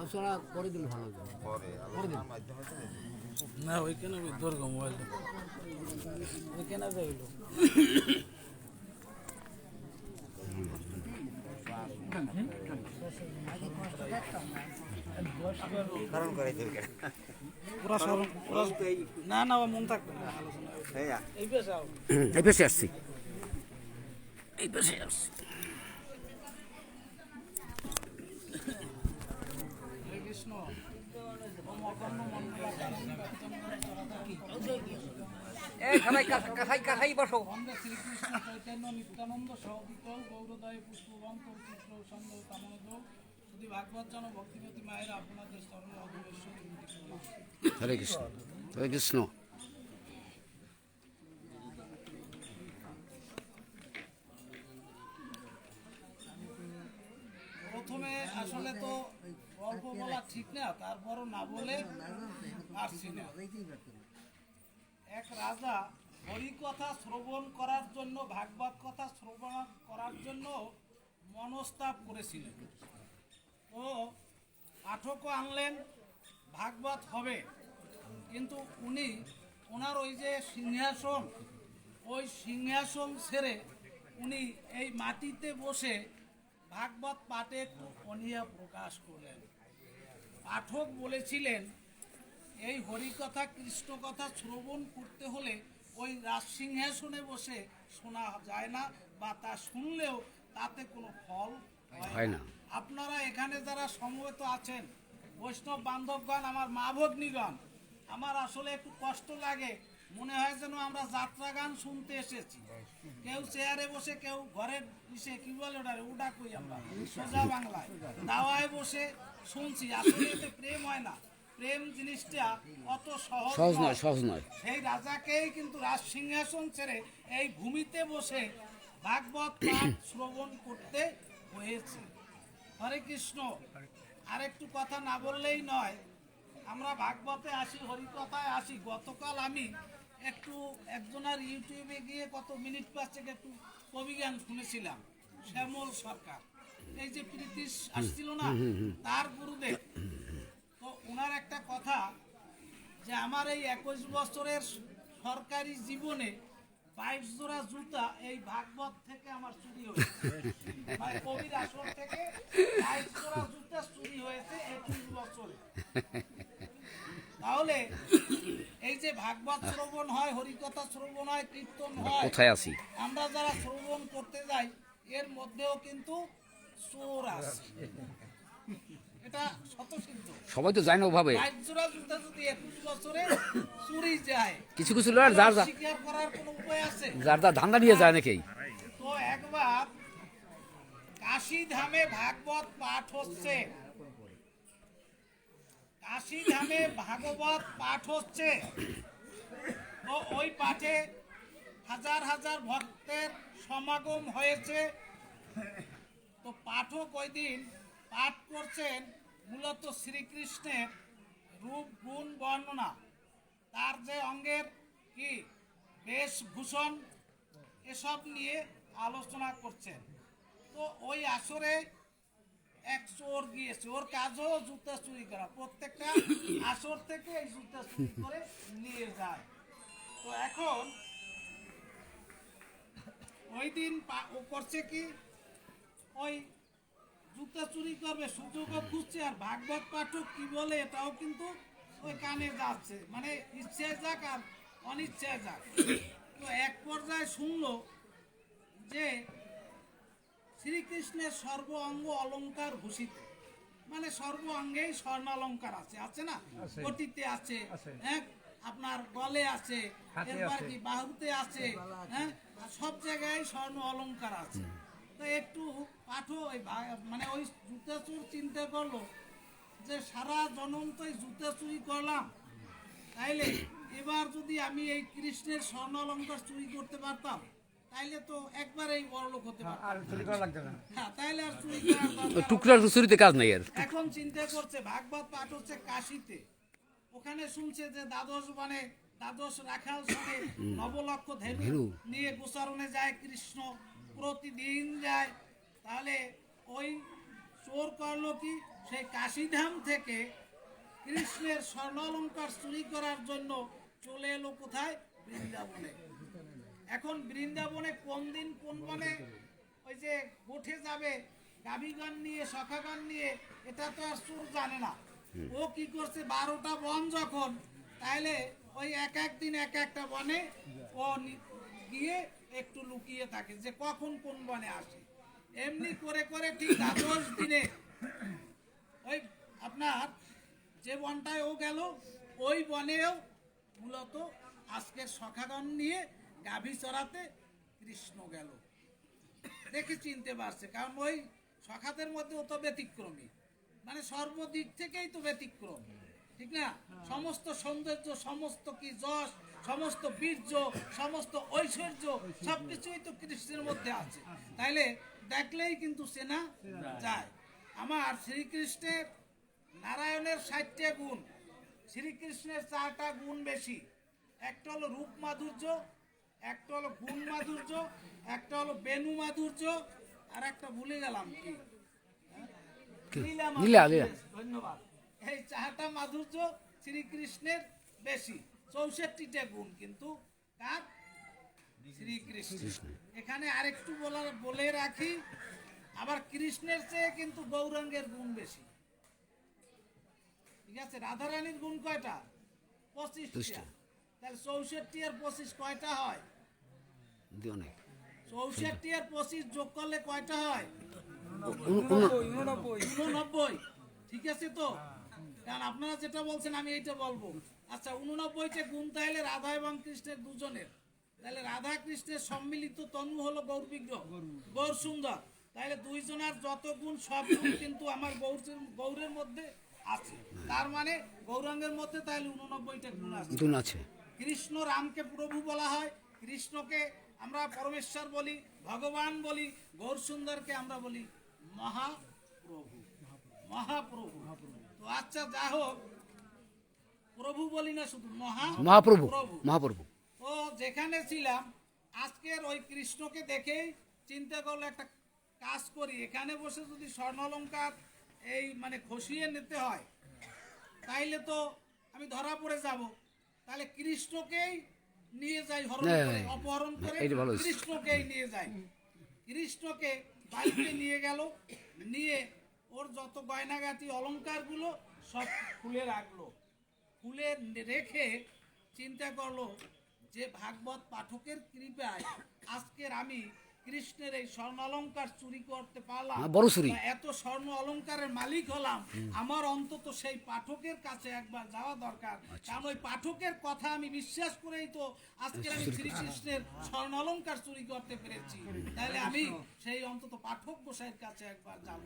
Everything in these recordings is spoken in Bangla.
আলোচনা করে দিলে ভালো হবে। না ওইখানে দরকার মোবাইলটা ওইখানে যাইল না না মন থাকবে না আলোচনা এই পেশে আসছি, এই পেশে আসছি। কৃষ্ণ কাছাই বসো। শ্রীকৃষ্ণ চৈতন্য নিত্যানন্দ সহবিত গৌরদয় পুষ্পবন্ত চিত্র ছন্দ কামনদ যদি ভাগবত জন ভক্তিমতী মায়ের আপনাদের চরণে অধবেশ্বর। হরে কৃষ্ণ, হরে কৃষ্ণ। প্রথমে আসলে তো গল্প বলা ঠিক না, তারপরও না বলে পারছি না। এক রাজা হরিকথা শ্রবণ করার জন্য, ভাগবত কথা শ্রবণ করার জন্য মনস্তাপ করেছিলেন। ও পাঠকও আনলেন, ভাগবত হবে, কিন্তু উনি ওনার ওই যে সিংহাসন, ওই সিংহাসন ছেড়ে উনি এই মাটিতে বসে ভাগবত পাঠে একটু অনীহা প্রকাশ করলেন। পাঠক বলেছিলেন এই হরিকথা কৃষ্ণ কথা শ্রবণ করতে হলে ওই রাজসিংহাসনে বসে শোনা যায় না, বা তা শুনলেও তাতে কোনো ফল হয় না। আপনারা এখানে যারা সমবেত আছেন, বৈষ্ণব বান্ধবগণ, আমার মা ভগ্নীগণ, আমার আসলে একটু কষ্ট লাগে, মনে হয় যেন আমরা যাত্রা গান শুনতে এসেছি। কেউ চেয়ারে বসে, কেউ ঘরের ইসে কি বলে ওটা উডা কই আমরা সোজা বাংলায় দাওয়ায় বসে শুনছি। আসলে এতে প্রেম হয় না, প্রেম জিনিসটা অত সহজ নয়, সহজ নয়। সেই রাজাকেই কিন্তু রাজ সিংহাসন ছেড়ে এই ভূমিতে বসে ভাগবত পাঠ শ্রবণ করতে হয়েছে। হরে কৃষ্ণ। আরেকটু কথা না বললেই নয়, আমরা ভাগবতে আসি, হরিকথায় আসি। গতকাল আমি একটু একজনের ইউটিউবে গিয়ে কত মিনিট পাঁচেক একটু কবিগান শুনেছিলাম, শ্যামল সরকার, এই যে প্রীতিশ আসছিল না, তার গুরুদেব। তো ওনার একটা কথা, যে আমার এই 21 বছরের সরকারি জীবনে 22 জোড়া জুতা এই ভাগবত থেকে আমার চুরি হয়েছে। মানে কবির আসর থেকে 22 জোড়া জুতা চুরি হয়েছে 21 বছরে। তাহলে এই যে ভাগবত শ্রবণ হয়, হরিকথা শ্রবণ হয়, কীর্তন হয়, কোথায় আছি আমরা যারা শ্রবণ করতে যাই, এর মধ্যেও কিন্তু চোর আছে, এটা শতসিদ্ধ। সবাই তো যায় না ওভাবে। 22 জোড়া জুতা যদি 21 বছরে চুরি যায়, কিছু কিছু লোক যার স্বীকার করার কোনো উপায় আছে? যার ধান্দা নিয়ে যায় নাকি। তো একবার কাশী ধামে ভাগবত পাঠ হচ্ছে, কাশী ধামে ভাগবত পাঠ হচ্ছে। তো ওই পাঠে হাজার হাজার ভক্তের সমাগম হয়েছে। তো পাঠক ওই দিন পাঠ করছেন মূলত শ্রীকৃষ্ণের রূপ গুণ বর্ণনা, তার যে অঙ্গের কি বেশভূষণ, এসব নিয়ে আলোচনা করছেন। তো ওই আসরে এক চোর গিয়েছে, ওর কাজও জুতা চুরি করা, প্রত্যেকটা আসর থেকে এই জুতা চুরি করে নিয়ে যায়। তো এখন ওই দিন ও করছে কি, ওই জুতা চুরি করবে সুযোগও খুঁজছে, আর ভাগবত পাঠক কি বলে এটাও কিন্তু ওই কানে যাচ্ছে, মানে ইচ্ছায় যাক আর অনিচ্ছায় যাক। তো এক পর্যায়ে শুনলো যে শ্রীকৃষ্ণের সর্ব অঙ্গ অলঙ্কার ভূষিত, মানে সর্ব অঙ্গেই স্বর্ণ অলঙ্কার আছে, আছে না, কোটিতে আছে, হ্যাঁ, আপনার গলে আছে, এরপর কি বাহুতে আছে, হ্যাঁ, সব জায়গায় স্বর্ণ অলঙ্কার আছে। তো একটু পাঠো মানে ওই জুতা চোর চিন্তা করলো যে সারা জনম তো এই জুতা চুরি করলাম, তাইলে এবার যদি আমি এই কৃষ্ণের স্বর্ণ অলঙ্কার চুরি করতে পারতাম, তাইলে তো একবারেই বড়লোক হতে পারতাম, আর চুরি করা লাগবে না। হ্যাঁ, তাইলে আর চুরি করার দরকার টুকরা চুরিতে কাজ নাই আর। এখন চিন্তা করছে ভাগবত পাঠ হচ্ছে কাশীতে, ওখানে শুনছে যে দ্বাদশ রাখাল সনে নবলক্ষ ধেনু নিয়ে গোচারণে যায় কৃষ্ণ, প্রতিদিন যায়। তাহলে ওই চোর করলো কি, সেই কাশীধাম থেকে কৃষ্ণের স্বর্ণ অলঙ্কার চুরি করার জন্য চলে এলো কোথায়? বৃন্দাবনে। এখন বৃন্দাবনে কোন দিন কোন বনে ওই যে গোঠে যাবে গাভীগণ নিয়ে সখাগণ নিয়ে, এটা তো আর চোর জানে না। ও কি করছে, 12টা বন যখন, তাইলে ওই এক এক দিন এক একটা বনে ও গিয়ে একটু লুকিয়ে থাকে যে কখন কোন বনে আসে। এমনি করে করে ঠিক 10 দিনে ওই আপনার যে বনটায় ও গেল, ওই বনেও মূলত আজকের সখাগণ নিয়ে গাভী চড়াতে কৃষ্ণ গেল। দেখে চিনতে পারছে, কারণ ওই সখাদের মধ্যে ও তো ব্যতিক্রমী, মানে সর্বদিক থেকেই তো ব্যতিক্রম, ঠিক না? সমস্ত সৌন্দর্য, সমস্ত কি যশ, সমস্ত বীর্য, সমস্ত ঐশ্বর্য সবকিছুই তো কৃষ্ণের মধ্যে আছে। তাইলে দেখলেই কিন্তু চেনা যায়। আমার শ্রীকৃষ্ণের নারায়ণের 60টা গুণ, শ্রীকৃষ্ণের 4টা গুণ বেশি। একটা হলো রূপ মাধুর্য, একটা হলো গুণ মাধুর্য, একটা হলো বেনু মাধুর্য, আর একটা ভুলে গেলাম কি, লীলা মাধুর্য। ধন্যবাদ। এই 4টা মাধুর্য শ্রীকৃষ্ণের বেশি, 64টা গুণ কিন্তু কার? শ্রীকৃষ্ণ। এখানে আরেকটু বলে রাখি, আবার কৃষ্ণের চেয়ে কিন্তু গৌরাঙ্গের গুণ বেশি, ঠিক আছে? রাধারানীর গুণ কয়টা? 25টা। তাহলে 64 আর 25 কয়টা হয়? অনেক। 64 আর 25 যোগ করলে কয়টা হয়? 89। ঠিক আছে তো? কারণ আপনারা যেটা বলছেন আমি এইটা বলবো। আচ্ছা, 89টা গুণ তাহলে রাধা এবং কৃষ্ণের দুজনের। তাহলে রাধা কৃষ্ণের সম্মিলিত তনু হলো গৌর বিগ্রহ, গৌর সুন্দর। তাহলে দুইজনের যত গুণ সব গুণ কিন্তু আমার গৌরের মধ্যে আছে। তার মানে গৌরাঙ্গের মধ্যে তাহলে 89টা গুণ আছে। কৃষ্ণ রামকে প্রভু বলা হয়, কৃষ্ণকে আমরা পরমেশ্বর বলি, ভগবান বলি, গৌর সুন্দরকে আমরা বলি মহাপ্রভু, মহাপ্রভু। তো আচ্ছা, যা হোক, প্রভু বলি না, শুধু মহাপ্রভু। মহাপ্রভু। ও যেখানে ছিলাম আজকের ওই কৃষ্ণকে দেখেই চিন্তা করলো একটা কাজ করি, এখানে বসে যদি স্বর্ণ অলঙ্কার এই মানে খসিয়ে নিতে হয় তাইলে তো আমি ধরা পড়ে যাব। তাহলে কৃষ্ণকেই নিয়ে যাই, অপহরণ করে কৃষ্ণকেই নিয়ে যাই। কৃষ্ণকে বাড়িতে নিয়ে গেল, নিয়ে ওর যত গয়নাগাটি অলঙ্কারগুলো সব খুলে রাখলো। খুলে রেখে চিন্তা করলো যে ভাগবত পাঠকের কৃপায় আজকের আমি কৃষ্ণের এই স্বর্ণ অলঙ্কার চুরি করতে পারলাম, এত স্বর্ণ অলঙ্কারের মালিক হলাম, আমার অন্তত সেই পাঠকের কাছে একবার যাওয়া দরকার। কারণ ওই পাঠকের কথা আমি বিশ্বাস করেই তো আজকে আমি শ্রীকৃষ্ণের স্বর্ণ অলঙ্কার চুরি করতে পেরেছি। তাহলে আমি সেই অন্তত পাঠক গোসাইয়ের কাছে একবার যাব।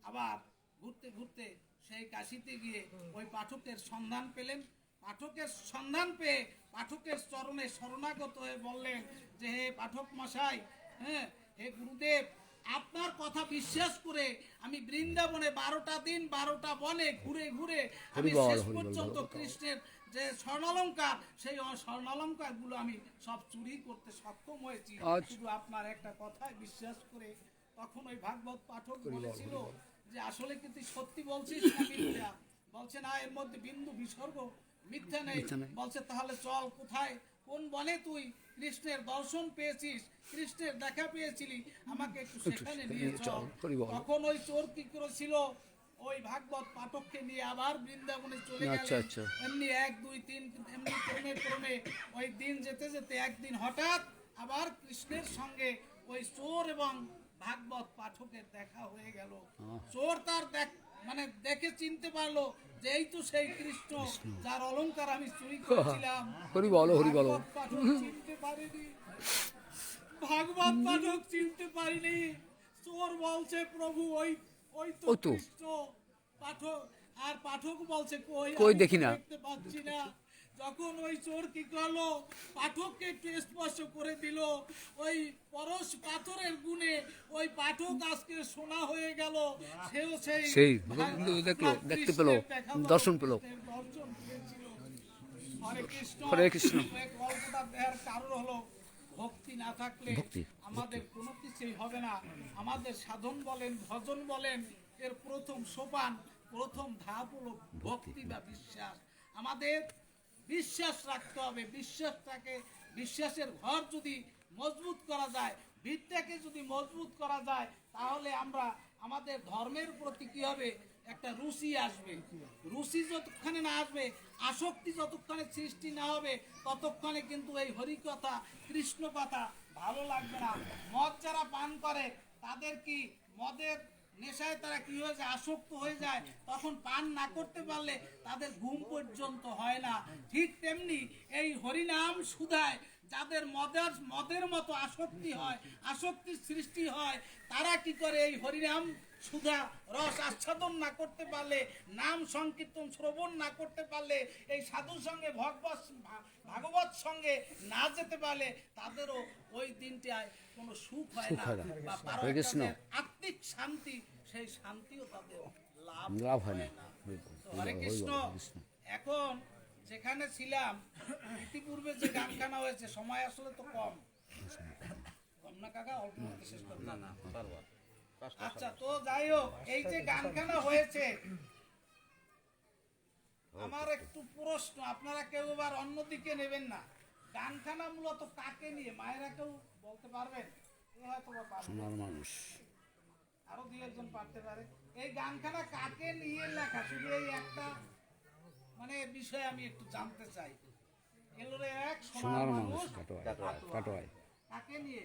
আবার ঘুরতে ঘুরতে সেই কাশিতে গিয়ে ওই পাঠকের সন্ধান পেলেন। পাঠকের সন্ধান পেয়ে পাঠকের চরণে শরণাগত হয়ে বললেন যে হে পাঠক মশাই, হ্যাঁ, হে গুরুদেব, আপনার কথা বিশ্বাস করে আমি বৃন্দাবনে 12টা দিন 12টা বনে ঘুরে ঘুরে আমি শেষ পর্যন্ত কৃষ্ণের যে স্বর্ণালঙ্কার, সেই স্বর্ণালঙ্কার গুলো আমি সব চুরি করতে সক্ষম হয়েছি শুধু আপনার একটা কথায় বিশ্বাস করে। তখন ওই ভাগবত পাঠক বলেছিল যে আসলে কি তুই সত্যি বলছিস না মিথ্যা? বলছে না, এর মধ্যে বিন্দু বিসর্গ মিথ্যা নেই। বলছে তাহলে চল, কোথায় কোন বনে তুই কৃষ্ণের দর্শন পেয়েছিস, কৃষ্ণের দেখা পেয়েছিলি, আমাকে একটু সেখানে নিয়ে চল। তখন ওই চোর কি করেছিল, ওই ভাগবত পাঠককে নিয়ে আবার বৃন্দাবনে চলে গেল। এমনি 1 2 3 এমনি ক্রমে ক্রমে ওই দিন যেতে যেতে একদিন হঠাৎ আবার কৃষ্ণের সঙ্গে ওই চোর এবং ভাগবত পাঠকের দেখা হয়ে গেল। চোর তার মানে দেখে চিনতে পারলো যে এই তো সেই কৃষ্ণ যার অলংকার আমি চুরি করেছিলাম। ভাগবত পাঠক চিনতে পারিনি, ভাগবত পাঠক চিনতে পারিনি। চোর বলছে প্রভু ওই তো কৃষ্ণ। পাঠক আর পাঠক বলছে কই দেখি না, দেখতে পাচ্ছি না। যখন ওই চোর কি করলো, পাঠককে একটু স্পর্শ করে দিল, ওই পরশ পাথরের গুণে ওই পাঠক আজকে সোনা হয়ে গেল। সেও সেই দেখলো, দেখতে পেল, দর্শন পেল। হরে কৃষ্ণ। গল্পটা দেওয়ার কারণ হলো ভক্তি না থাকলে আমাদের কোনো কিছুই হবে না। আমাদের সাধন বলেন, ভজন বলেন, এর প্রথম সোপান, প্রথম ধাপ হলো ভক্তি বা বিশ্বাস। আমাদের বিশ্বাস রাখতে হবে। বিশ্বাসের ঘর যদি মজবুত করা যায়, ভিতটাকে যদি মজবুত করা যায়, তাহলে আমরা আমাদের ধর্মের প্রতি কি হবে, একটা রুচি আসবে। রুচি যতক্ষণে না আসবে, আসক্তি যতক্ষণে সৃষ্টি না হবে, ততক্ষণে কিন্তু এই হরিকথা, কৃষ্ণ কথা ভালো লাগবে না। মদ যারা পান করে, তাদের কি মদের নেশায় তারা কি হয়ে যায়, আসক্ত হয়ে যায়। তখন পান না করতে পারলে তাদের ঘুম পর্যন্ত হয় না। ঠিক তেমনি এই হরিনাম সুধায় যাদের মদের মতো আসক্তি হয়, আসক্তির সৃষ্টি হয়, তারা কি করে, এই হরিনাম সুধা রস আস্বাদন না করতে পারলে, নাম সংকীর্তন শ্রবণ না করতে পারলে, এই সাধুর সঙ্গে ভাগবত সঙ্গে না যেতে পারলে, তাদেরও ওই দিনটায় কোনো সুখ হয় না, বা পারমাত্মার আত্মিক শান্তি, সেই শান্তিও তাদের লাভ হয় না। তো হরে কৃষ্ণ। এখন যেখানে ছিলাম, ইতিপূর্বে যে গানখানা হয়েছে, সময় আসলে তো কম না কাকা, অল্প মধ্যে শেষ করবো। না, আচ্ছা, তো যাই হোক, এই যে গানখানা হয়েছে, আমার একটু প্রশ্ন, আপনারা কেউ আবার অন্যদিকে নেবেন না। গানখানা মূলত কাকে নিয়ে, মায়েরা কেউ বলতে পারবেন? সোনার মানুষ, আরো দুই একজন পারতে পারে। এই গানখানা কাকে নিয়ে লেখা, শুধু এই একটা মানে বিষয় আমি একটু জানতে চাই। এলোরে এক সোনার মানুষ কাটোয়ায়। কাকে নিয়ে?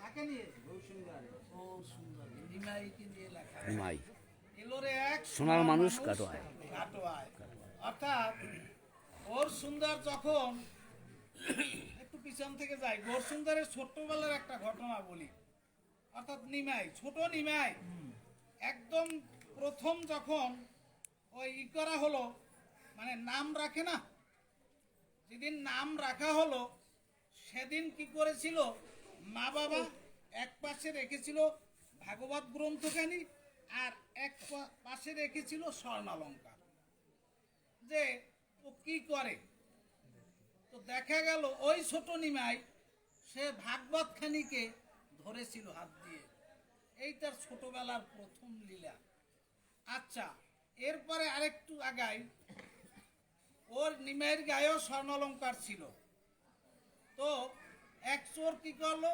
কাকে নিয়ে? ও সুন্দর, নিমাইকে নিয়ে লেখা। নিমাই, এলোরে এক সোনার মানুষ কাটোয়ায়। অর্থাৎ ওর সুন্দর যখন, একটু পিছন থেকে যাই, গোর সুন্দরের ছোট্টবেলার একটা ঘটনা বলি। অর্থাৎ নিমাই, ছোট নিমাই একদম প্রথম যখন ওই করা হলো, মানে নাম রাখে না, যেদিন নাম রাখা হলো, সেদিন কি করেছিল, মা বাবা এক পাশে রেখেছিল ভাগবত গ্রন্থখানি, আর এক পাশে রেখেছিল স্বর্ণালঙ্কার, যে ও কি করে। তো দেখা গেল ওই ছোট নিমাই সে ভাগবত খানিকে ধরেছিল হাত দিয়ে। এই তার ছোটবেলার প্রথম লীলা। আচ্ছা, এরপরে আরেকটু আগাই, ওর নিমাইয়ের গায়েও স্বর্ণালঙ্কার ছিল। তো এক চোর কি করলো,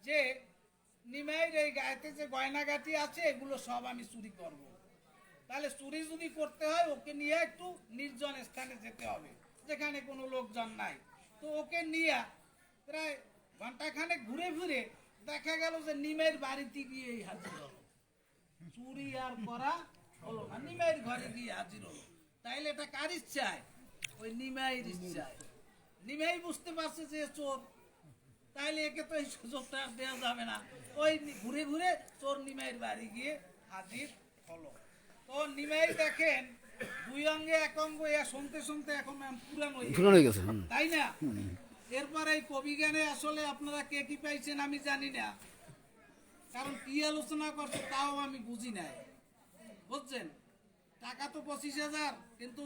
যে নিমাইয়ের এই গায়েতে যে গয়নাগাটি আছে, এগুলো সব আমি চুরি করব। তাহলে চুরি যদি করতে হয়, ওকে নিয়ে একটু নির্জন স্থানে যেতে হবে, যেখানে কোনো লোকজন নাই। তো ওকে নিয়ে প্রায় ঘন্টাখানেক ঘুরে ফিরে দেখা গেল যে নিমাইয়ের বাড়িতে গিয়ে হাজির হলো। চুরি আর করা হলো না, নিমাইয়ের ঘরে গিয়ে হাজির হলো। তাইলে এটা কার ইচ্ছায়? ওই নিমাইয়ের ইচ্ছায়। নিমাই বুঝতে পারছে যে চোর, তাইলে একে তো এই সুযোগটা দেওয়া যাবে না। ওই ঘুরে ঘুরে চোর নিমাইয়ের বাড়ি গিয়ে হাজির হলো। তো নিমাই দেখেন দুই অঙ্গে এক অঙ্গ, শুনতে শুনতে এখন পুরান হয়ে গেছে, তাই না? এরপর এই কবি গানে আসলে আপনারা কে কি পাইছেন আমি জানি না, কারণ কি আলোচনা করছে তাও আমি বুঝি নাই, বুঝছেন? টাকা তো 25,000, কিন্তু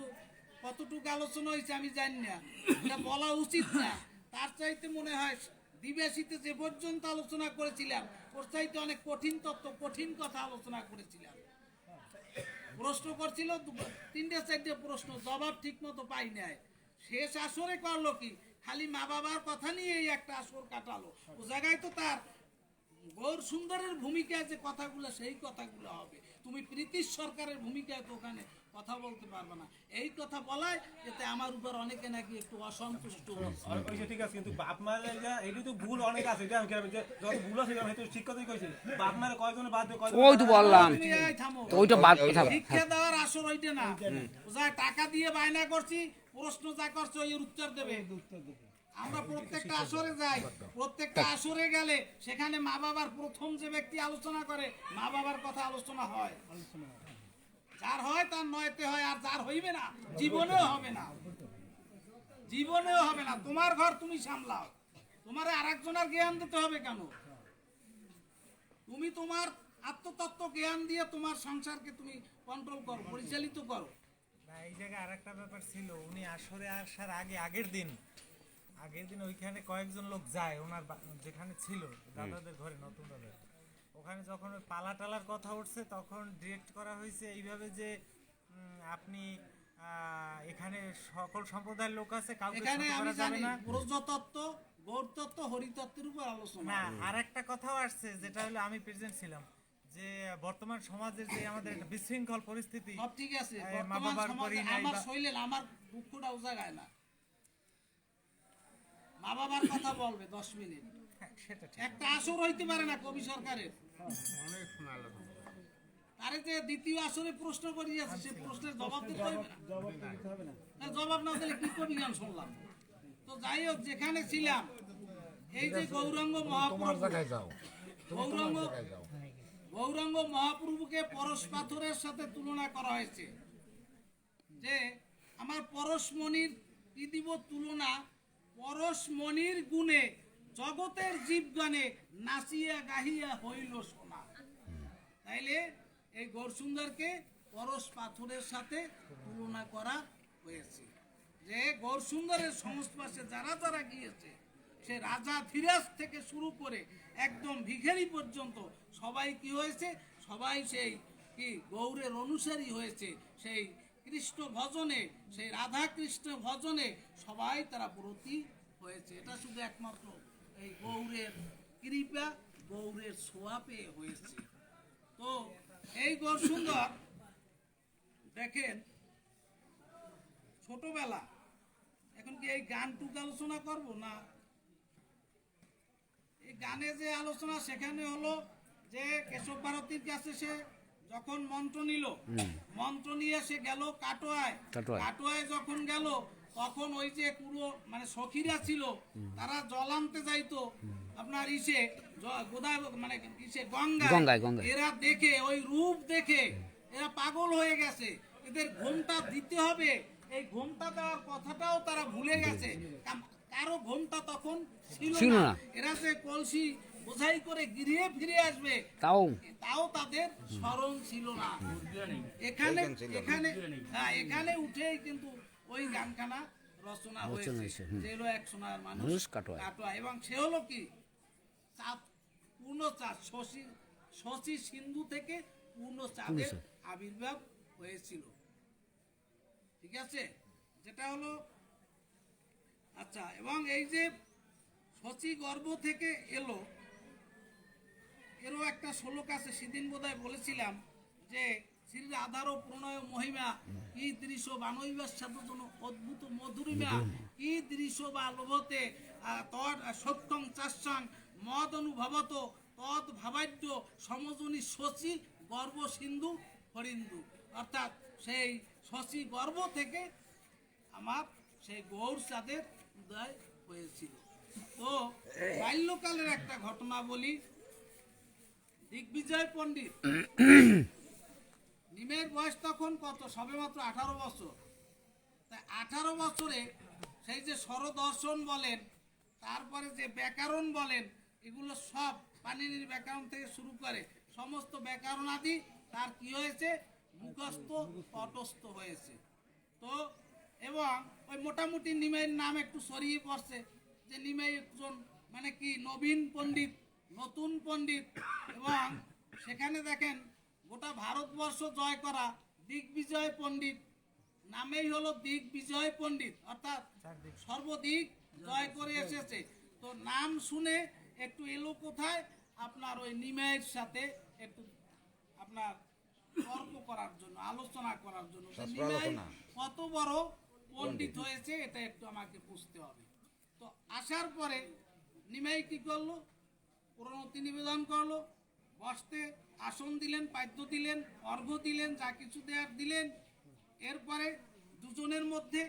কতটুকু আলোচনা হয়েছে আমি জানি না, এটা বলা উচিত না। তার চাইতে মনে হয় দিবাসীতে যে পর্যন্ত আলোচনা করেছিলাম, ওর চাইতে অনেক কঠিন তত্ত্ব, কঠিন কথা আলোচনা করেছিলাম। প্রশ্ন করছিল 3-4টে প্রশ্ন, জবাব ঠিক মতো পাই নাই। শেষ আসরে করলো কি, খালি মা বাবার কথা নিয়ে একটা আসর কাটালো। ও জায়গায় তো তার গৌর সুন্দরের ভূমিকায় যে কথাগুলো, সেই কথাগুলো হবে। তুমি প্রীতিশ সরকারের ভূমিকায় তো ওখানে কথা বলতে পারবে না। এই কথা বলায় এতে আমার উপর অনেকে নাকি একটু অসন্তুষ্ট হয়েছে। ঠিক আছে, কিন্তু বাপ মায়ের এটা তো ভুল অনেক আছে, এটা আমি যে যত ভুল আছে আমি তো ঠিক কথাই কইছি। বাপ মায়ের কয়জনে বাদ দিয়ে কয়জন, ওই তো বললাম, তো ওইটা বাদ কথা। শিক্ষা দেওয়ার আসর ওইটা না, যা টাকা দিয়ে বায়না করছি, প্রশ্ন যা করছে ওই উত্তর দেবে। আমরা প্রত্যেকটা আসরে যাই, প্রত্যেকটা আসরে গেলে সেখানে মা বাবার প্রথম যে ব্যক্তি আলোচনা করে, মা বাবার কথা আলোচনা হয়। যার হয় তার নয়তে হয়, আর যার হইবে না জীবনেও হবে না, জীবনেও হবে না। তোমার ঘর তুমি সামলাও, তোমার আরেকজনের জ্ঞান দিতে হবে কেন? তুমি তোমার আত্মতত্ত্ব জ্ঞান দিয়ে তোমার সংসারকে তুমি কন্ট্রোল করো, পরিচালিত করো। এই জায়গায় আরেকটা ব্যাপার ছিল, উনি আসরে আসার আগের দিন আগের দিন ওইখানে কয়েকজন লোক যায় ওনার যেখানে ছিল দাদাদের ঘরে, নতুন দাদা, ওখানে যখন ওই পালা টালার কথা উঠছে তখন ডিরেক্ট করা হয়েছে এইভাবে যে আপনি এখানে সকল সম্প্রদায়ের লোক আছে, কাউকে এখানে ছোট আমি করা যাবে জানি না। ব্রজতত্ত্ব, গৌরতত্ত্ব, হরিতত্ত্বের উপর আলোচনা না, হবে। আর একটা কথাও আসছে যেটা হলো আমি প্রেজেন্ট ছিলাম, যে বর্তমান সমাজের যে আমাদের একটা বিশৃঙ্খল পরিস্থিতি, সব ঠিক আছে, মা বর্তমান বাবার সমাজে পরিণয় আমার বা- শৈলেন, আমার দুঃখটাও জায়গায় না। মা বাবার কথা বলবে 10 মিনিট, হ্যাঁ, সেটা ঠিক। একটা আসর হইতে পারে না কবি সরকারের। তারে যে দ্বিতীয় আসরে প্রশ্ন করিয়াছে, সে প্রশ্নের জবাব দিতে হবে না। তার জবাব না দিলে কি কবি গান শুনলাম? তো যাই হোক, যেখানে ছিলাম, এই যে গৌরাঙ্গ মহাপ্রভু, গৌরাঙ্গ মহাপ্রভুকে পরশ পাথরের সাথে তুলনা করা হয়েছে, যে আমার পরশমণির কি দিব তুলনা, পরশমণির গুণে জগতের জীবগানে নাচিয়া গাহিয়া হইল সোনা। তাইলে এই গৌরসুন্দরকে পরশ পাথরের সাথে তুলনা করা হয়েছে, যে গৌরসুন্দরের সংস্পর্শে যারা যারা গিয়েছে, সে রাজা ধীরাজ থেকে শুরু করে একদম ভিখারি পর্যন্ত সবাই কি হয়েছে, সবাই সেই কি গৌরের অনুসারী হয়েছে, সেই কৃষ্ণ ভজনে, সেই রাধা কৃষ্ণ ভজনে সবাই তারা ব্রতী হয়েছে। এটা শুধু একমাত্র এই গৌরের কৃপা, গৌরের ছোঁয়া পেয়ে হয়েছে। তো এই গৌরসুন্দর দেখেন, ছোটবেলা, এখন কি এই গানটুকু আলোচনা করব না? এই গানে যে আলোচনা, সেখানে হলো যে কেশব ভারতীর কাছে সে যখন মন্ত্র নিল, মন্ত্র নিয়ে সে গেল কাটোয়ায়। কাটোয়ায় যখন গেল, তখন ওই যে পুরো মানে সখীরা ছিল, তারা জল আনতে যাইতো আপনার ইসে গোদায়, মানে ইসে গঙ্গায়। এরা দেখে, ওই রূপ দেখে এরা পাগল হয়ে গেছে, এদের ঘোমটা দিতে হবে। এই ঘোমটা দেওয়ার কথাটাও তারা ভুলে গেছে, কারো ঘোমটা তখন ছিল না। এরা যে কলসি বোঝাই করে গিরিয়ে ফিরে আসবে, তাও তাদের স্মরণ ছিল না। এখানে এখানে হ্যাঁ, এখানে উঠেই কিন্তু ওই গানখানা রচনা হয়েছে, যে হলো এক সোনার মানুষ কাটোয়া। এবং সে হলো কি চাঁদ, পূর্ণ চাঁদ, শশী সিন্ধু থেকে পূর্ণ চাঁদের আবির্ভাব হয়েছিল। ঠিক আছে, যেটা হলো আচ্ছা। এবং এই যে শশী গর্ভ থেকে এলো, এরও একটা শ্লোক আছে, সেদিন বোধহয় বলেছিলাম যে শ্রী রাধার প্রণয় মহিমা কি দৃশ্য বানৈবার সাধু অদ্ভুত মধুরিমা, কি দৃশ্য বা লোভতে তদ সত্যং চাষাং মদ অনুভবত তদ ভাবাদ্য সমজনী শশী গর্ভ সিন্ধু হরিন্দু। অর্থাৎ সেই শশী গর্ভ থেকে আমার সেই গৌর চাঁদের উদয় হয়েছিল। তো বাল্যকালের একটা ঘটনা বলি। দিগ্বিজয় পণ্ডিত, নিমের বয়স তখন কত, সবে মাত্র 18 বছর। তাই 18 বছরে সেই যে স্বরদর্শন বলেন, তারপরে যে ব্যাকরণ বলেন, এগুলো সব পাণিনির ব্যাকরণ থেকে শুরু করে সমস্ত ব্যাকরণ আদি তার কি হয়েছে, মুখস্থ তটস্থ হয়েছে। তো এবং ওই মোটামুটি নিমাইয়ের নাম একটু ছড়িয়ে পড়ছে, যে নিমাই একজন মানে কি নবীন পণ্ডিত, নতুন পণ্ডিত। এবং সেখানে দেখেন গোটা ভারতবর্ষ জয় করা দিগ্বিজয় পণ্ডিত, নামেই হলো দিগ্বিজয় পণ্ডিত, অর্থাৎ সর্বদিক জয় করে এসেছে। তো নাম শুনে একটু এলো কোথায়, আপনার ওই নিমাইয়ের সাথে একটু আপনার তর্ক করার জন্য, আলোচনা করার জন্য, নিমাই কত বড় পণ্ডিত হয়েছে এটা একটু আমাকে বুঝতে হবে। তো আসার পরে নিমাই কি করলো, প্রণতি নিবেদন করলো, বসতে আসন দিলেন, পাদ্য দিলেন, অর্ঘ্য দিলেন, যা কিছু দেয়ার দিলেন। এরপরে দুজনের মধ্যে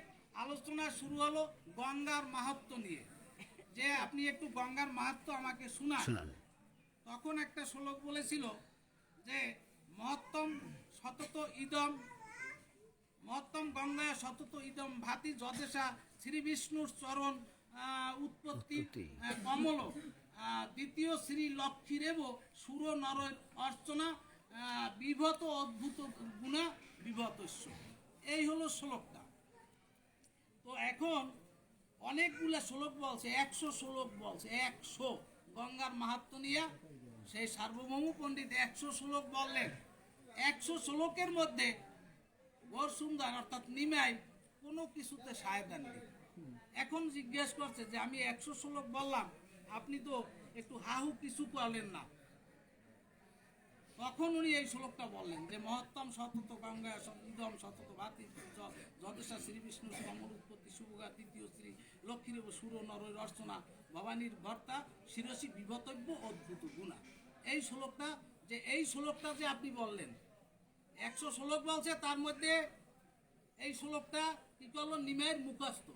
আলোচনা শুরু হলো গঙ্গার মাহাত্ম্য নিয়ে, যে আপনি একটু গঙ্গার মাহাত্ম্য আমাকে শোনান। তখন একটা শ্লোক বলেছিল যে মহত্তম সতত ইদম, মহত্তম গঙ্গায় সতত ইদম ভাতি যদেশা শ্রী বিষ্ণুর চরণ উৎপত্তি কমল, দ্বিতীয় শ্রী লক্ষ্মীরেব সুর নর অর্চনা বিভত অদ্ভুত গুণা বিভতস্য। এই হলো শ্লোকটা। তো এখন অনেকগুলা শ্লোক বলছে, 100 শ্লোক বলছে, 100 গঙ্গার মাহাত্ম্য নিয়ে সেই সার্বভৌম পণ্ডিত 100 শ্লোক বললেন। 100 শ্লোকের মধ্যে গৌরসুন্দর অর্থাৎ নিমাই কোনো কিছুতে সায়দান নেই। এখন জিজ্ঞেস করছে যে আমি 100 শ্লোক বললাম, আপনি তো একটু হাহু কিছু করলেন না। তখন উনি এই শ্লোকটা বললেন যে মহত্তম সতত গঙ্গা ইদম সতত ভাতি যদেশা শ্রী বিষ্ণু সমর উৎপত্তি শুভগা তৃতীয় শ্রী লক্ষ্মীর সুর নর রচনা ভবানীর ভর্তা শিরসী বিভতব্য অদ্ভুত গুণা। এই শ্লোকটা যে আপনি বললেন 100 শ্লোক বলছে, তার মধ্যে এই শ্লোকটা কি করলো, নিমাইয়ের মুখস্থ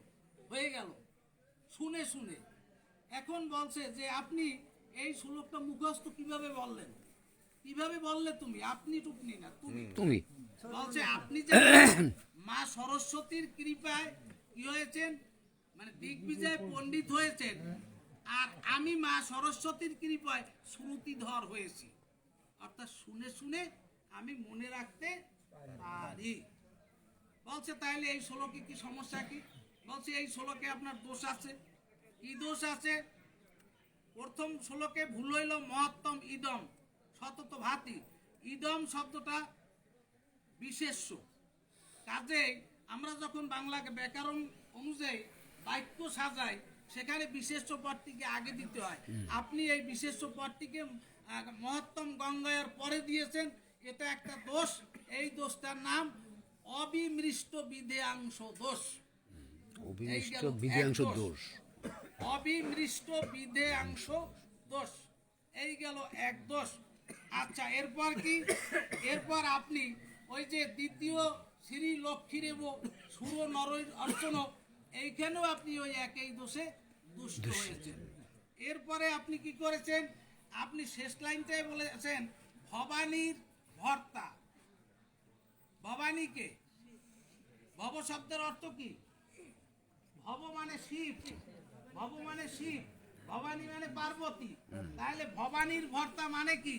হয়ে গেল শুনে শুনে। এখন বলছে যে আপনি এই শ্লোকটা মুখস্থ কিভাবে বললেন, কিভাবে বললে তুমি, আপনি টুকনি না তুমি বলছে আপনি যে মা সরস্বতীর কৃপায় কি হয়েছেন, মানে দিগ্বিজয় পণ্ডিত হয়েছেন, আর আমি মা সরস্বতীর কৃপায় শ্রুতিধর হয়েছি, অর্থাৎ শুনে শুনে আমি মনে রাখতে পারি। বলছে তাইলে এই শ্লোকে কি সমস্যা কি? বলছে এই শ্লোকে আপনার দোষ আছে। কি দোষ আছে? প্রথম শ্লোকে ভুল হইল মহত্তম ইদম সতত ভাতি। ইদম শব্দটা বিশেষ্য, কাজেই আমরা যখন বাংলাকে ব্যাকরণ অনুযায়ী বাক্য সাজাই সেখানে বিশেষ্য পদটিকে আগে দিতে হয়। আপনি এই বিশেষ্য পদটিকে মহত্তম গঙ্গার পরে দিয়েছেন, এটা একটা দোষ। এই দোষটার নাম অবিমৃষ্ট বিধেয়াংশ দোষ। অবিমিষ্ট বিধেয়াংশ দোষ। অবিমৃষ্ট বিধেয়াংশ দোষ, এই গেল এক দোষ। আচ্ছা, এরপর কি? এরপর আপনি ওই যে দ্বিতীয় শ্রী লক্ষ্মীরেব সুর নর অর্চন, এইখানেও আপনি ওই একই দোষে দুষ্ট হয়েছেন। এরপরে আপনি কি করেছেন? আপনি শেষ লাইনটাই বলেছেন ভবানীর ভর্তা। ভবানীকে, ভব শব্দের অর্থ কি? ভব মানে শিব, ভব মানে শিব, ভবানী মানে পার্বতী। তাহলে ভবানীর ভর্তা মানে কি?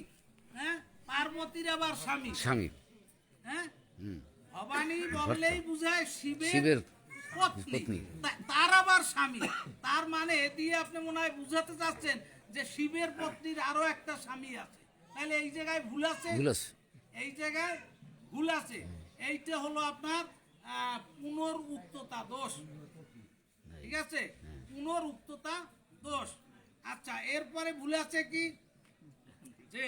হ্যাঁ, পার্বতীর আবার স্বামী। স্বামী, হ্যাঁ, ভবানী বললেই বুঝায় শিবের শিবের পত্নী, তার আবার স্বামী। তার মানে দিয়ে আপনি মনে হয় বুঝাতে চাচ্ছেন যে শিবের পত্নীর আরো একটা স্বামী আছে। তাহলে এই জায়গায় ভুল আছে, এই জায়গায় ভুল আছে। এইটা হলো আপনার পুনরুক্ততা দোষ। ঠিক আছে, পুনরুক্ততা দোষ। আচ্ছা, এরপরে ভুল আছে কি? যে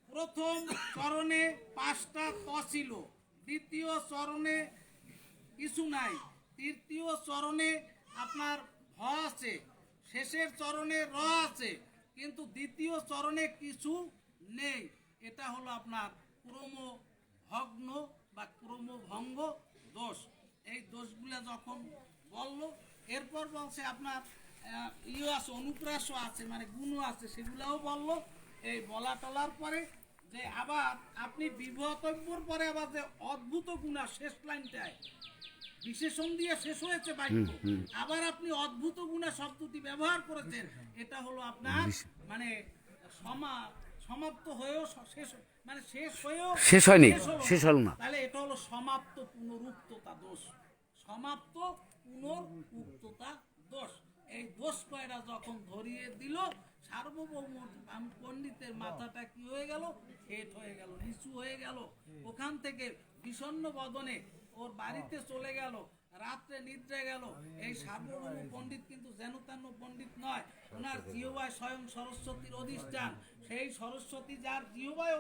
প্রথম চরণে 5টা ত ছিল, দ্বিতীয় চরণে কিছু নাই, তৃতীয় চরণে আপনার ভ আছে, শেষের চরণে র আছে, কিন্তু দ্বিতীয় চরণে কিছু নেই। এটা হলো আপনার ক্রমভগ্ন বা ক্রমভঙ্গ দোষ। এই দোষগুলা যখন বললো, এরপর বলছে আপনার আছে, অনুপ্রাস আছে, মানে গুণও আছে, সেগুলাও বললো। এই বলা টলার পরে যে আবার আপনি বিভতব্যর পরে আবার যে অদ্ভুত গুণা শেষ লাইনটায় বিশেষণ দিয়ে শেষ হয়েছে বাক্য, আবার আপনি অদ্ভুত গুণা শব্দটি ব্যবহার করেছেন। এটা হলো আপনার মানে সমাপ্ত হয়েও শেষ, মানে শেষ হয়েও শেষ হয়নি, শেষ হলো না। তাহলে এটা হলো সমাপ্ত পুনরুক্ততা দোষ। সমাপ্ত পুনরুক্ততা দোষ। এই দোষ কয়টা যখন ধরিয়ে দিল, সার্বভৌম পণ্ডিতের মাথাটা কি হয়ে গেল? হেট হয়ে গেল, নিচু হয়ে গেল। ওখান থেকে বিষণ্ণ বদনে ওর বাড়িতে চলে গেল, রাত্রে নিদ্রে গেল। এই সার্বভৌম পণ্ডিত কিন্তু যেন তেন পণ্ডিত নয়, ওনার জিহ্বায় স্বয়ং সরস্বতীর অধিষ্ঠান। সেই সরস্বতী যার জিহ্বায়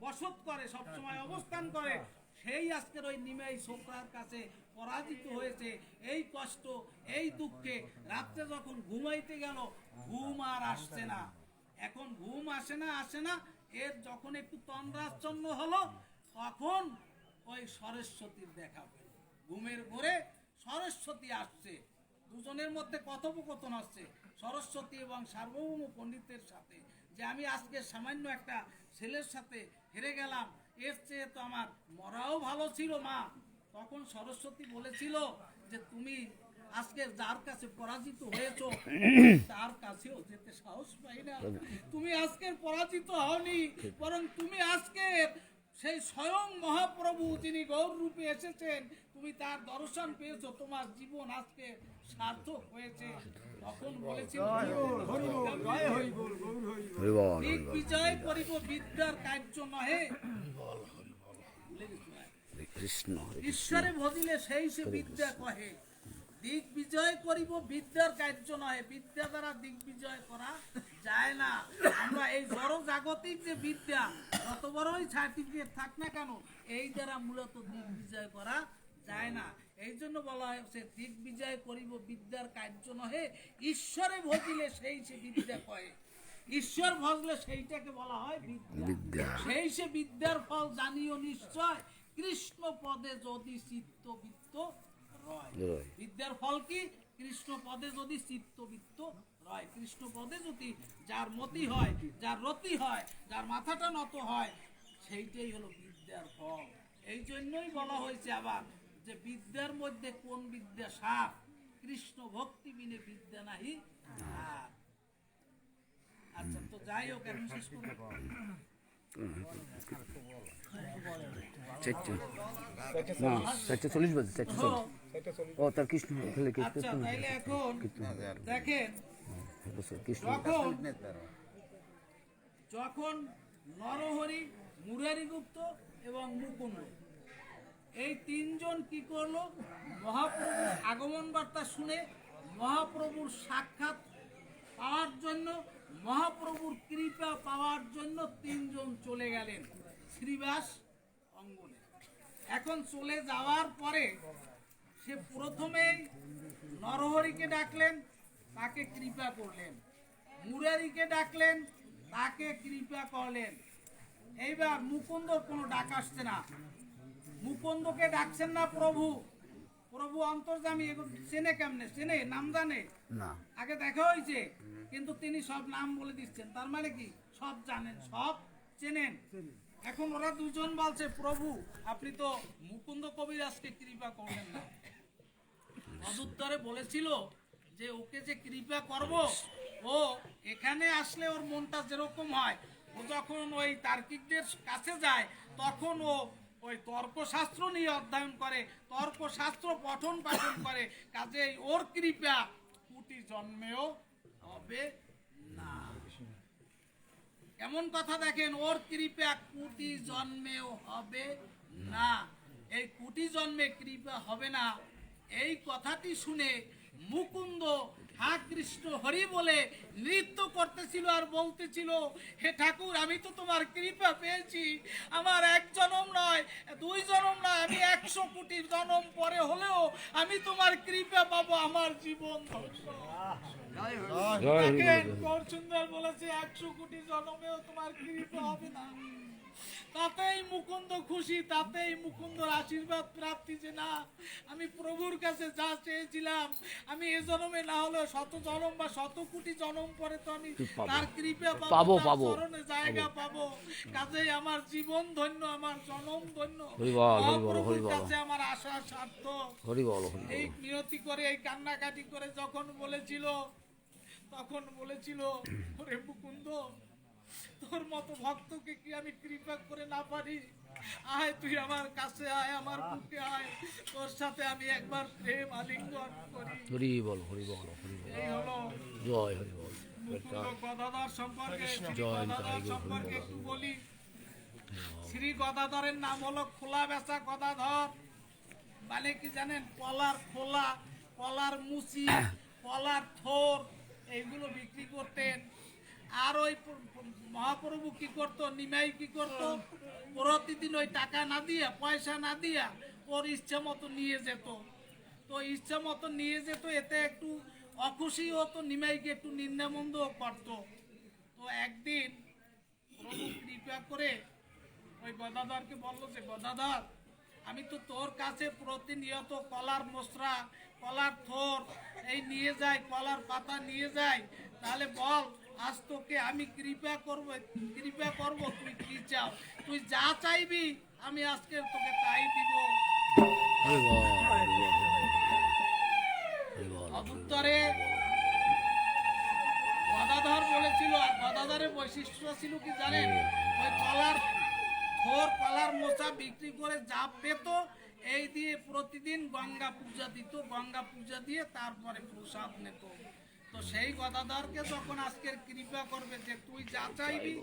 বসত করে, সবসময় অবস্থান করে, সেই আজকের ওই নিমাই ছোকরার কাছে পরাজিত হয়েছে। এই কষ্ট, এই দুঃখে রাত্রে যখন ঘুমাইতে গেল, ঘুম আর আসছে না। এখন ঘুম আসে না, এর যখন একটু তন্দ্রাচ্ছন্ন হলো, তখন ওই সরস্বতীর দেখা পেল। ঘুমের ঘোরে সরস্বতী আসছে, দুজনের মধ্যে কথোপকথন আসছে সরস্বতী এবং সার্বভৌম পণ্ডিতের সাথে, যে আমি আজকে সামান্য একটা ছেলের সাথে হেরে গেলাম, এর চেয়ে তো আমার মরাও ভালো ছিল মা। তখন সরস্বতী বলেছিল যে তুমি আজকে যার কাছে পরাজিত হয়েছো তার কাছেও যেতে সাহস পাই না। তুমি আজকে পরাজিত হওনি, বরং তুমি আজকে সেই স্বয়ং মহাপ্রভু যিনি গৌর রূপে এসেছেন, তুমি তার দর্শন পেয়েছো, তোমার জীবন আজকে সার্থক হয়েছে তখন বলেছিল হরি বল দিক বিজয় করিব বিদ্যার কার্য নহে, হরে কৃষ্ণ হরে ঈশ্বরে ভজিলে সেই সে বিদ্যা কহে। দিক বিজয় করিব বিদ্যার কার্য নহে, বিদ্যা দ্বারা দিক বিজয় করা যায় না। আমরা এই জড় জাগতিক যে বিদ্যা যত বড়ই সার্টিফিকেট থাক না কেন, এই দ্বারা মূলত দিক বিজয় করা যায় না। এই জন্য বলা হয়েছে দিক বিজয় করিব বিদ্যার কার্য নহে, ঈশ্বরে ভজিলে সেই সে বিদ্যা কহে। ঈশ্বর ভজলে সেইটাকে বলা হয় বিদ্যা। বিদ্যা সেই সে বিদ্যার ফল জানিও নিশ্চয়, কৃষ্ণ পদে যদি চিত্তবৃত্ত রয়। রয়। বিদ্যার ফল কি? কৃষ্ণ পদে যদি চিত্তবৃত্ত রয়। কৃষ্ণ পদে যদি যার মতি হয়, যার রতি হয়, যার মাথাটা নত হয়, সেইটাই হলো বিদ্যার ফল। এই জন্যই বলা হয়েছে আবার যে বিদ্যার মধ্যে কোন বিদ্যা সার, কৃষ্ণ ভক্তি বিনে বিদ্যা নাহি সার। আচ্ছা, তো যাই হোক, এখন শেষ করবো। চারটে না 4:40 বাজে 4:40 ও তার কৃষ্ণ খেলে কি আচ্ছা, তাইলে এখন দেখেন, কৃষ্ণ যখন নরহরি, মুরারিগুপ্ত এবং মুকুন্দ এই তিনজন কি করলো, মহাপ্রভুর আগমন বার্তা শুনে মহাপ্রভুর সাক্ষাৎ পাওয়ার জন্য, মহাপ্রভুর কৃপা পাওয়ার জন্য তিনজন চলে গেলেন শ্রীবাস অঙ্গনে। এখন চলে যাওয়ার পরে সে প্রথমেই নরহরিকে ডাকলেন, তাকে কৃপা করলেন। মুরারিকে ডাকলেন, তাকে কৃপা করলেন। এইবার মুকুন্দর কোনো ডাক আসছে না। মুকুন্দকে ডাকছেন না প্রভু। প্রভু অন্তর্যামী, এগুলো চেনে কেমনে? চেনে, নাম জানে? না আগে দেখা হয়েছে, কিন্তু তিনি সব নাম বলে দিচ্ছেন। তার মানে কি? সব জানেন, সব চেনেন। এখন ওরা দুজন বলছে, প্রভু আপনি তো মুকুন্দ কবিরাজকে কৃপা করলেন না। অদুত্তরে বলেছিল যে ওকে যে কৃপা করব, ও এখানে আসলে ওর মনটা যেরকম হয়, ও যখন ওই তার্কিকদের কাছে যায় তখন ও ওই তর্কশাস্ত্র নিয়ে অধ্যয়ন করে, তর্কশাস্ত্র পঠন পাঠন করে। কাজেই ওর কৃপা কোটি জন্মেও হবে না। এমন কথা দেখেন, ওর কৃপা কোটি জন্মেও হবে না। এই কোটি জন্মে কৃপা হবে না, এই কথাটি শুনে মুকুন্দ হা কৃষ্ণ হরি বলে নৃত্য করতেছিল আর বলতেছিল, হে ঠাকুর, আমি তো তোমার কৃপা পেয়েছি। আমার এক জনম নয়, দুই জনম নয়, আমি 100 কোটি জনম পরে হলেও আমি তোমার কৃপা পাবো। আমার জীবন ধন্য। দেখেন, গৌর সুন্দর বলেছে 100 কোটি জনমেও তোমার কৃপা হবে না। তাতেই মুকুন্দ খুশি, তাতেই মুকুন্দর আশীর্বাদ প্রাপ্তি যে না, আমি প্রভুর কাছে যা চেয়েছিলাম, আমি এ জন্মে না হলেও 100 জনম বা 100 কোটি জনম পরে তো আমি তার কৃপা পাবো, তার চরণে জায়গা পাবো। কাজেই আমার জীবন ধন্য, আমার জনম ধন্য। প্রভুর কাছে আমার আশা সার্থক। এই নিয়তি করে, এই কান্নাকাটি করে যখন বলেছিল, তখন বলেছিল, ওরে মুকুন্দ, তোর মতো ভক্তকে কি আমি কৃপা করে না পারি? আয়, তুই আমার কাছে আয়, আমার বুকে আয়, তোর সাথে আমি একবার প্রেম আলিঙ্গন করি। হরি বল হরি বল হরি বল এই হলো জয় হরি বল। মুকুন্দ গদাধর সম্পর্কে। শ্রী জয় গদাধর সম্পর্কে একটু বলি। শ্রী গদাধরের নাম হলো খোলা বেচা গদাধর। মানে কি জানেন? কলার খোলা, কলার মুচি, কলার থোর, এইগুলো বিক্রি করতেন। আর ওই মহাপ্রভু কি করতো, নিমাই কি করতো, প্রতিদিন ওই টাকা না দিয়া, পয়সা না দিয়া ওর ইচ্ছা মতো নিয়ে যেত। তো ইচ্ছা মতো নিয়ে যেত, এতে একটু অখুশি হতো, নিমাইকে একটু নিন্দামন্দ করতো। তো একদিন প্রভু কৃপা করে ওই গদাধরকে বললো যে, গদাধর, আমি তো তোর কাছে প্রতিনিয়ত কলার মশরা, কলার থোর এই নিয়ে যাই, কলার পাতা নিয়ে যাই, তাহলে বল আজ তোকে আমি কৃপা করব, তুই কি চাও? তুই যা চাইবি আমি আজকে তোকে তাই দিব। অদুত্তরে গদাধর বলেছিল, আর গদাধরের বৈশিষ্ট্য ছিল কি জানেন? ওই কলার থোর, কলার মোচা বিক্রি করে যা পেত, এই দিয়ে প্রতিদিন গঙ্গা পূজা দিত, গঙ্গা পূজা দিয়ে তারপরে প্রসাদ নিত। তো সেই গদাধরকে যখন আজকের কৃপা করবে যে তুই যা চাইবি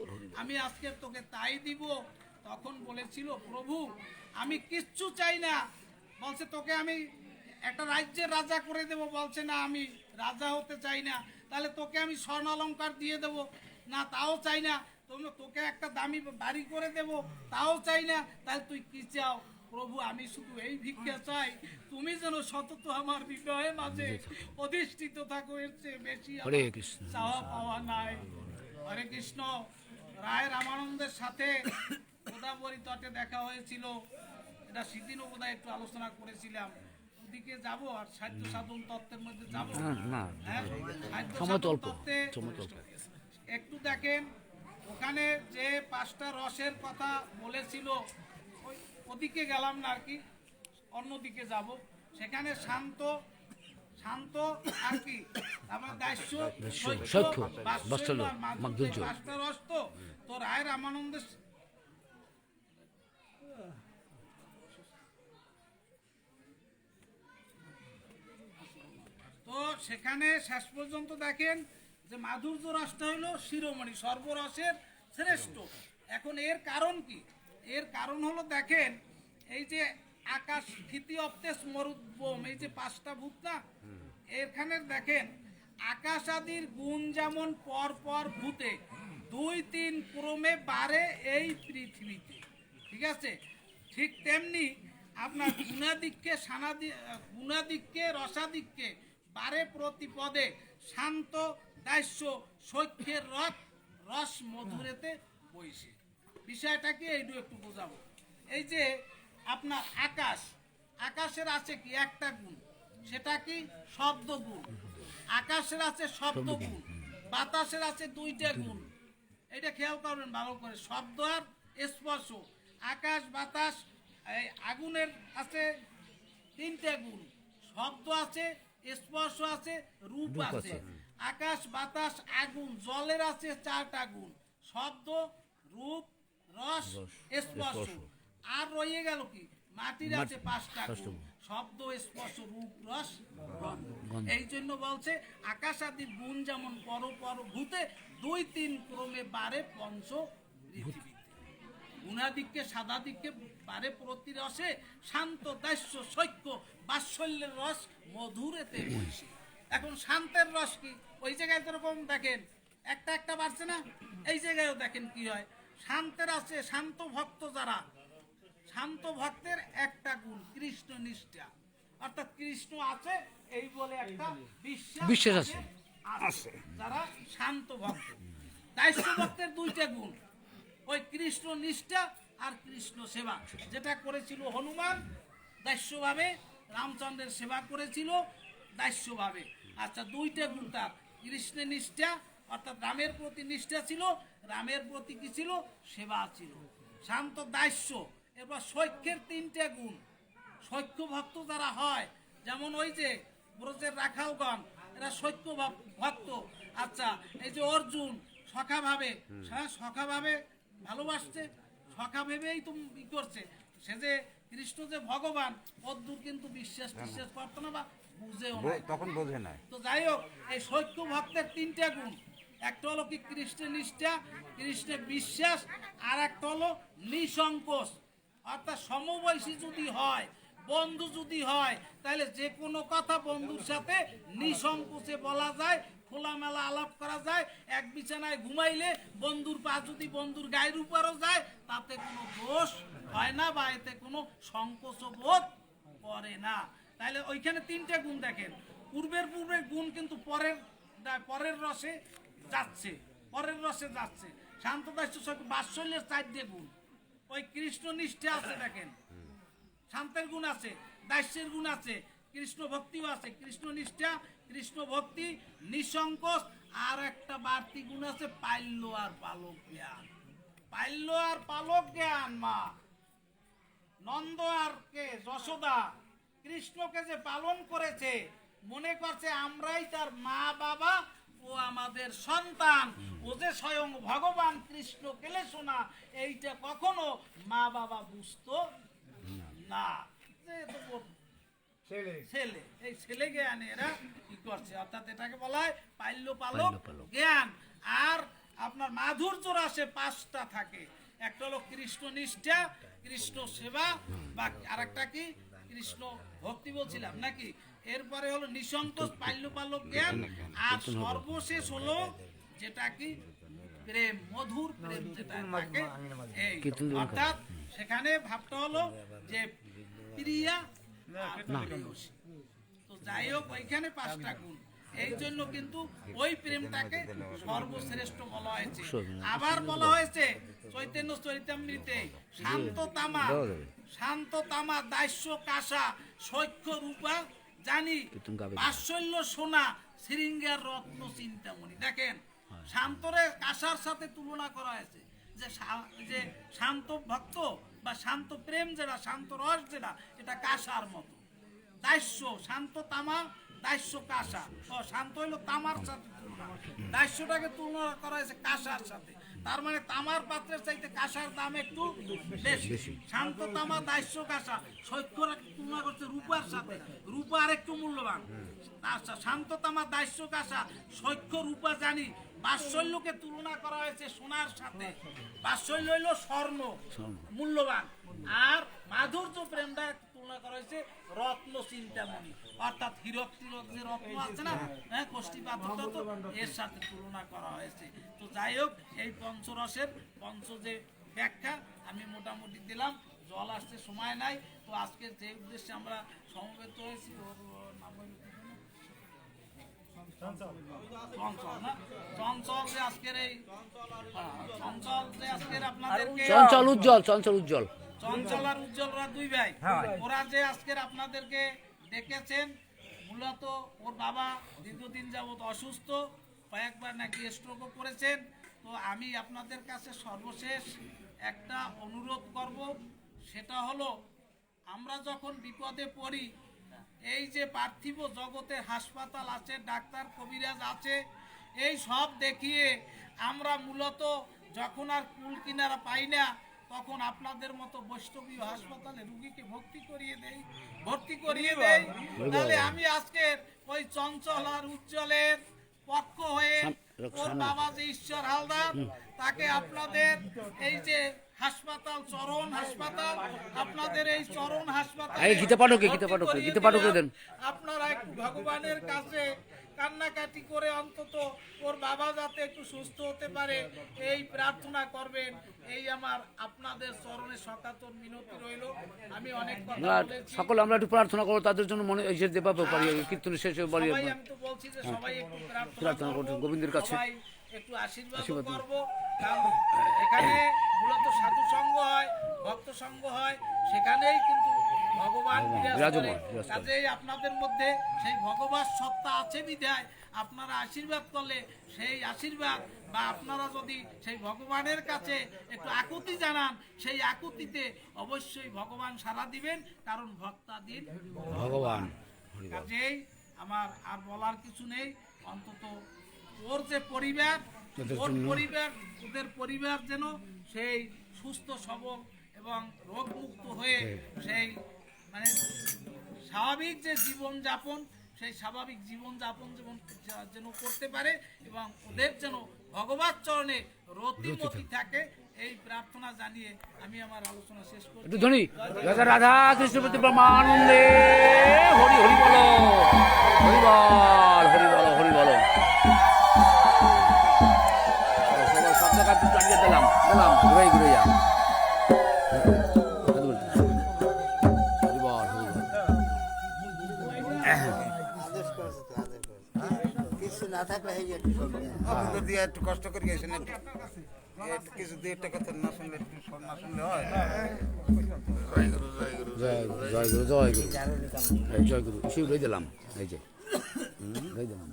আমি আজকে তোকে তাই দিব, তখন বলেছিল প্রভু আমি কিচ্ছু চাই না, বলছে তোকে আমি একটা রাজ্যের রাজা করে দেব, বলছে না আমি রাজা হতে চাই না, তাহলে তোকে আমি স্বর্ণালঙ্কার দিয়ে দেব, না তাও চাই না, তোকে একটা দামি বাড়ি করে দেব, তাও চাই না, তাহলে তুই কি চাও? প্রভু আমি শুধু এই ভিক্ষা চাই, তুমি যেন সতত আমার হৃদয়ের মাঝে অধিষ্ঠিত থাকো, এর চেয়ে বেশি হরে কৃষ্ণ। চাওয়া পাওয়া নাই। হরে কৃষ্ণ। রায় রামানন্দের সাথে গোদাবরী তটে দেখা হয়েছিল, এটা সেদিনও বোধহয় একটু আলোচনা করেছিলাম। ওদিকে যাব আর সাহিত্য সাধন তত্ত্বের মধ্যে যাব না, হ্যাঁ, সাহিত্য সময় সাধন অল্প, তত্ত্বে সময় অল্প। একটু দেখেন ওখানে যে 5টা রসের কথা বলেছিল, ওদিকে গেলাম না আর কি, অন্যদিকে যাব। সেখানে শান্ত শান্ত আর কি আমার দাস্য সৈক্য, সৈক্য বাৎসল্য, বাৎসল্য আর মাধুর্য, মাধুর্য। 5টা রস। তো রায় রামানন্দের তো সেখানে শেষ পর্যন্ত দেখেন যে মাধুর্য রসটা হলো শিরোমণি, সর্বরসের শ্রেষ্ঠ। এখন এর কারণ কি? এর কারণ হলো দেখেন এই যে আকাশ স্থিতি অপ্তেশ মরুদ্ভম, এই যে 5টা ভূত না, এখানে দেখেন আকাশ আদির গুণ যেমন পর পর ভূতে 2-3 ক্রমে বাড়ে এই পৃথিবীতে, ঠিক আছে, ঠিক তেমনি আপনার গুণাদিককে রসাদিককে বারে প্রতিপদে শান্ত দাস্য সৈক্যের রস মধুরেতে বইছে। বিষয়টা কি এইটু একটু বোঝাবো। এই যে আপনার আকাশের আছে কি একটা গুণ, সেটা কি শব্দ গুণ। আকাশের আছে শব্দ গুণ, বাতাসের আছে 2টা গুণ। এটা খেয়াল করবেন ভালো করে, শব্দ আর স্পর্শ। আকাশ বাতাস এই আগুনের আছে 3টা গুণ, শব্দ আছে, স্পর্শ আছে, রূপ আছে। আকাশ বাতাস আগুন, জলের আছে 4টা গুণ, শব্দ রূপ রস স্পর্শ। আর রয়ে গেল কি? মাটির আছে 5টা গুণ, শব্দ স্পর্শ রূপ রস গন্ধ। এই জন্য বলছে আকাশ আদি গুণ যেমন পর পর ভূতে 2-3 ক্রমে বারে পঞ্চ পৃথিবীতে। গুণাদিককে সাদাদিককে বারে প্রতি রসে শান্ত দাস্য সৈক্য বাৎসল্যের রস মধুরেতে বইছে। এখন শান্তের রস কি? ওই জায়গায় যেরকম দেখেন একটা একটা বাড়ছে না, এই জায়গায়ও দেখেন কি হয়। শান্তের আছে শান্ত ভক্ত যারা, শান্ত ভক্তের একটা গুণ কৃষ্ণ নিষ্ঠা, অর্থাৎ কৃষ্ণ আছে এই বলে একটা বিশ্বাস আছে যারা শান্ত ভক্ত। দাস্য ভক্তের 2টা গুণ, ওই কৃষ্ণ নিষ্ঠা আর কৃষ্ণ সেবা, যেটা করেছিল হনুমান দাস্যভাবে, রামচন্দ্রের সেবা করেছিল দাস্যভাবে। আচ্ছা 2টা গুণ তার, কৃষ্ণের নিষ্ঠা অর্থাৎ রামের প্রতি নিষ্ঠা ছিল, রামের প্রতি কি ছিল? সেবা ছিল, শান্ত দাস্য। এবার সৈক্যের 3টা গুণ, সৈক্য ভক্ত যারা হয়, যেমন ওই যে ব্রজের রাখালগণ, এরা সৈক্য ভক্ত। আচ্ছা এই যে অর্জুন সখা ভাবে ভালোবাসছে, সখা ভেবেই তুমি ই করছে, সে যে কৃষ্ণ যে ভগবান অদ্দূর কিন্তু বিশ্বাস করতো না বা বুঝেও না, তখন বোঝে না। তো যাই হোক এই সৈক্য ভক্তের 3টা গুণ, একটা হলো কি কৃষ্ণের নিষ্ঠা, কৃষ্ণের বিশ্বাস, আর একটা হলো নিঃসংকোচ, অর্থাৎ সমবয়সী যদি হয়, বন্ধু যদি হয়, তাহলে যে কোনো কথা বন্ধুর সাথে নিঃসংকোচে বলা যায়, খোলামেলা আলাপ করা যায়। এক বিছানায় ঘুমাইলে বন্ধুর পা যদি বন্ধুর গায়ের উপরও যায় তাতে কোনো দোষ হয় না বা এতে কোনো সংকোচ বোধ করে না। তাহলে ওইখানে 3টা গুণ দেখেন, পূর্বের গুণ কিন্তু পরের রসে যাচ্ছে, শান্ত দাস্য বাৎসল্যের 4টে গুণ, ওই কৃষ্ণ নিষ্ঠা আছে দেখেন, শান্তের গুণ আছে, দাস্যের গুণ আছে, কৃষ্ণ ভক্তিও আছে, কৃষ্ণ নিষ্ঠা, কৃষ্ণ ভক্তি, নিঃসংকোচ, আর একটা বাড়তি গুণ আছে পাল্য আর পালক জ্ঞান। মা নন্দ আর কে যশোদা কৃষ্ণকে যে পালন করেছে, মনে করছে আমরাই তার মা বাবা, ও আমাদের সন্তান, ও যে স্বয়ং ভগবান কৃষ্ণ কেলে শোনা, এইটা কখনো মা বাবা বুঝতো না। যে এ তো ছেলে, এই ছেলেকে আনে এরা কি করছে, অর্থাৎ এটাকে বলা হয় পাল্য পালক জ্ঞান। আর আপনার মাধুর্য রসে 5টা থাকে, একটা হলো কৃষ্ণ নিষ্ঠা, কৃষ্ণ সেবা, বা আরেকটা কি কৃষ্ণ ভক্তি বলছিলাম নাকি, এরপরে হলো নিঃসংকোচ পাল্য পালক জ্ঞান, আর সর্বশেষ হলো যেটা কি প্রেম, মধুর প্রেম যেটা থাকে এই, অর্থাৎ সেখানে ভাবটা হলো যে প্রিয়া আর প্রেয়সী। তো যাই হোক ওইখানে 5টা গুণ, এই জন্য কিন্তু ওই প্রেমটাকে সর্বশ্রেষ্ঠ বলা হয়েছে। আবার বলা হয়েছে চৈতন্য চরিতামৃতে শান্ত তামা দাস্য কাঁসা সৈক্য রূপা জানি বাৎসল্য সোনা শৃঙ্গার রত্ন চিন্তামণি। দেখেন শান্তরে কাঁসার সাথে তুলনা করা হয়েছে, যে শান্ত ভক্ত বা শান্ত প্রেম যেটা, শান্ত রস যেটা, এটা কাঁসার মতো। দাস্য শান্ত তামা, দাস্য কাঁসা, শান্ত হইলো তামার সাথে তুলনা, দাস্যটাকে তুলনা করা হয়েছে কাঁসার সাথে। তার মানে তামার পাত্রের চাইতে কাঁসার দাম একটু বেশি। শান্ত তামা দাস্য কাঁসা, সৈক্যরা তুলনা করছে রূপার সাথে, রূপা আর একটু মূল্যবান। আচ্ছা, শান্ত তামা দাস্য কাঁসা সৈক্য রূপা জানি, বাৎসল্যকে তুলনা করা হয়েছে সোনার সাথে, বাৎসল্য হইল স্বর্ণ মূল্যবান, আর মাধুর্য প্রেমটা তুলনা করা হয়েছে রত্ন চিন্তামণি, অর্থাৎ হীরক তিরক যে রত্ন আছে না, হ্যাঁ, কোষ্ঠী পাথরটা তো এর সাথে তুলনা করা হয়েছে। তো যাই হোক এই পঞ্চরসের যে ব্যাখ্যা আমি মোটামুটি দিলাম, জল আসতে সময় নাই। তো আজকে যে উদ্দেশ্যে আমরা সমবেত হয়েছি, ওর নাম হইল কি যেন? চঞ্চল না, চঞ্চল যে আজকের এই চঞ্চল যে আজকের আপনাদেরকে চঞ্চল উজ্জ্বল চঞ্চল আর উজ্জ্বলরা 2 ভাই, ওরা যে আজকের আপনাদেরকে ডেকেছেন, মূলত ওর বাবা দীর্ঘদিন যাবত অসুস্থ, কয়েকবার নাকি স্ট্রোকও করেছেন। তো আমি আপনাদের কাছে সর্বশেষ একটা অনুরোধ করব, সেটা হলো আমরা যখন বিপদে পড়ি, এই যে পার্থিব জগতে হাসপাতাল আছে, ডাক্তার কবিরাজ আছে, এই সব দেখিয়ে আমরা মূলত যখন আর কুল কিনারা পাই না, তখন আপনাদের মতো বৈষ্ণবীয় হাসপাতালে রুগীকে ভর্তি করিয়ে দেই। তাহলে আমি আজকে ওই চঞ্চল আর উজ্জ্বলের পক্ষ হয়ে ওর বাবা যে ঈশ্বর হালদার, তাকে আপনাদের এই যে হাসপাতাল, চরণ হাসপাতাল, আপনাদের এই চরণ হাসপাতাল আপনারা একটু ভগবানের কাছে কান্নাকাটি করে অন্তত ওর বাবা যাতে একটু সুস্থ হতে পারে এই প্রার্থনা করবেন, এই আমার আপনাদের চরণে সকাতর মিনতি রইল। আমি অনেক কথা বলেছি, সকল আমরা একটু প্রার্থনা করব তাদের জন্য, মনে এই যে দেবাবে পারি কীর্তন শেষে বলি, আমি তো বলছি যে সবাই একটু প্রার্থনা করব গোবিন্দের কাছে, একটু আশীর্বাদ করব। কারণ এখানে মূলত সাধু সঙ্গ হয়, ভক্ত সঙ্গ হয়, সেখানেই কিন্তু ভগবান বিরাজ করে। কাজেই আপনাদের মধ্যে সেই ভগবান সত্তা আছে বিধায় আপনারা আশীর্বাদ করলে সেই আশীর্বাদ, বা আপনারা যদি সেই ভগবানের কাছে একটু আকুতি জানান, সেই আকুতিতে অবশ্যই ভগবান সাড়া দিবেন, কারণ ভক্তাধীন ভগবান। কাজেই আমার আর বলার কিছু নেই, অন্তত ওর যে পরিবার, ওদের পরিবার যেন সেই সুস্থ সবল এবং রোগমুক্ত হয়ে সেই মানে স্বাভাবিক যে জীবনযাপন, সেই স্বাভাবিক জীবনযাপন যেন করতে পারে, এবং ওদের যেন ভগবান চরণে রতিমতি থাকে, এই প্রার্থনা জানিয়ে আমি আমার আলোচনা শেষ করছি। রাধা কৃষ্ণপতি ব্রহ্মানন্দে হরি হরি বলো, হরি বল, হরি বলো, হরি বলো। সবাই শব্দ কাটতে চালিয়ে দিলাম ঘুরে যা। একটু কষ্ট করে গেছেন, কিছু 2-1 কথা না শুনলে হয়। জয় গুরু শিব রয়ে দিলাম, এই যে রয়ে দিলাম,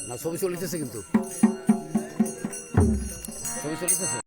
না ছবি চলিতেছে, কিন্তু ছবি চলিতেছে।